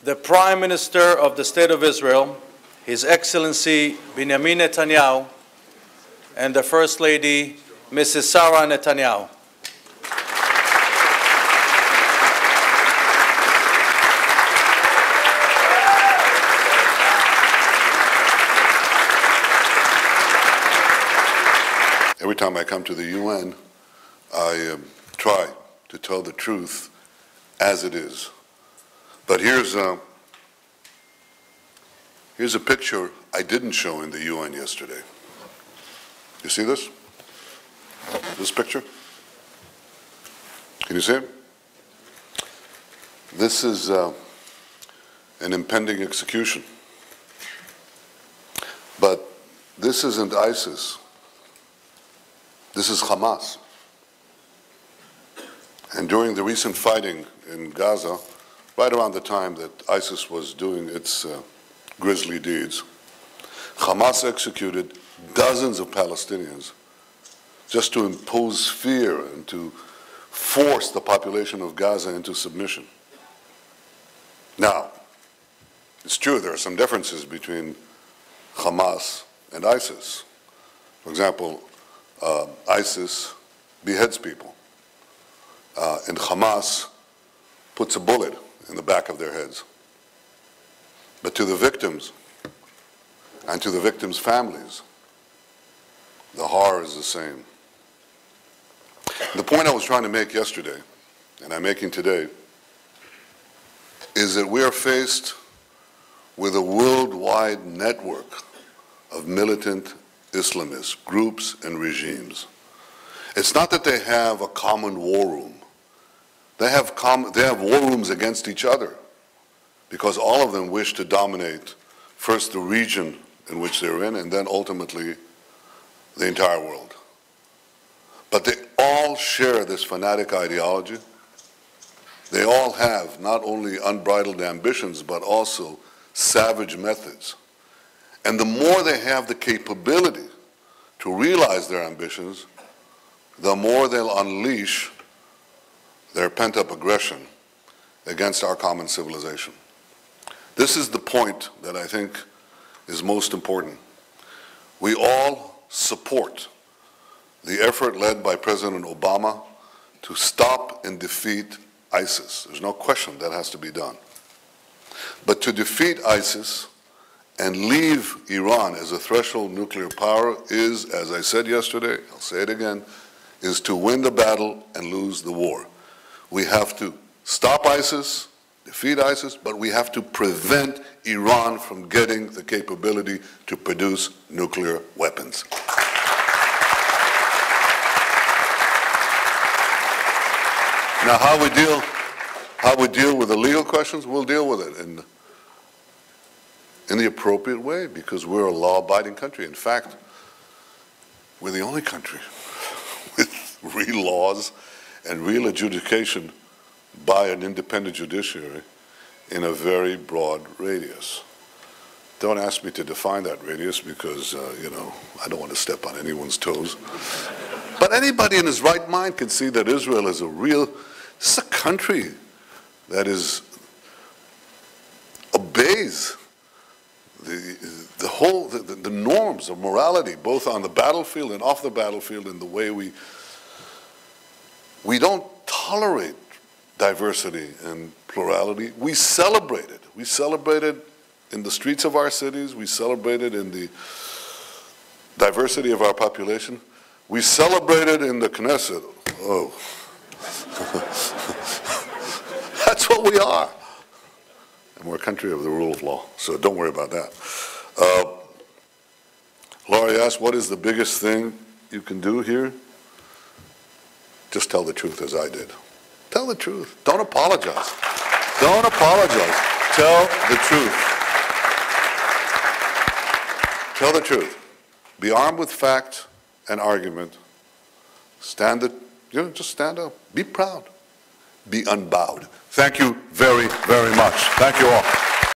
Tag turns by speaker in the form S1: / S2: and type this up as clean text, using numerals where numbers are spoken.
S1: the Prime Minister of the State of Israel, His Excellency Benjamin Netanyahu, and the First Lady, Mrs. Sarah Netanyahu.
S2: Every time I come to the UN, I try to tell the truth as it is. But here's a picture I didn't show in the UN yesterday. You see this? This picture? Can you see it? This is an impending execution. But this isn't ISIS. This is Hamas. And during the recent fighting in Gaza, right around the time that ISIS was doing its grisly deeds, Hamas executed dozens of Palestinians just to impose fear and to force the population of Gaza into submission. Now, it's true there are some differences between Hamas and ISIS. For example, ISIS beheads people, and Hamas puts a bullet in the back of their heads. But to the victims and to the victims' families, the horror is the same. The point I was trying to make yesterday, and I'm making today, is that we are faced with a worldwide network of militant Islamist groups and regimes. It's not that they have a common war room. They have war rooms against each other because all of them wish to dominate first the region in which they're in and then ultimately the entire world. But they all share this fanatic ideology. They all have not only unbridled ambitions but also savage methods. And the more they have the capability to realize their ambitions, the more they'll unleash their pent-up aggression against our common civilization. This is the point that I think is most important. We all support the effort led by President Obama to stop and defeat ISIS. There's no question that has to be done. But to defeat ISIS and leave Iran as a threshold nuclear power is, as I said yesterday, I'll say it again, is to win the battle and lose the war. We have to stop ISIS, defeat ISIS, but we have to prevent Iran from getting the capability to produce nuclear weapons. Now, how we deal with the legal questions, we'll deal with it in the appropriate way because we're a law-abiding country. In fact, we're the only country with real laws and real adjudication by an independent judiciary in a very broad radius. Don't ask me to define that radius because, I don't want to step on anyone's toes. But anybody in his right mind can see that Israel is this is a country that obeys the norms of morality, both on the battlefield and off the battlefield, in the way we don't tolerate diversity and plurality. We celebrate it. We celebrate it in the streets of our cities. We celebrate it in the diversity of our population. We celebrate it in the Knesset. Oh. That's what we are. And we're a country of the rule of law, so don't worry about that. Laurie asked, what is the biggest thing you can do here? Just tell the truth as I did. Tell the truth. Don't apologize. Don't apologize. Tell the truth. Tell the truth. Be armed with fact and argument. Just stand up. Be proud. Be unbowed. Thank you very, very much. Thank you all.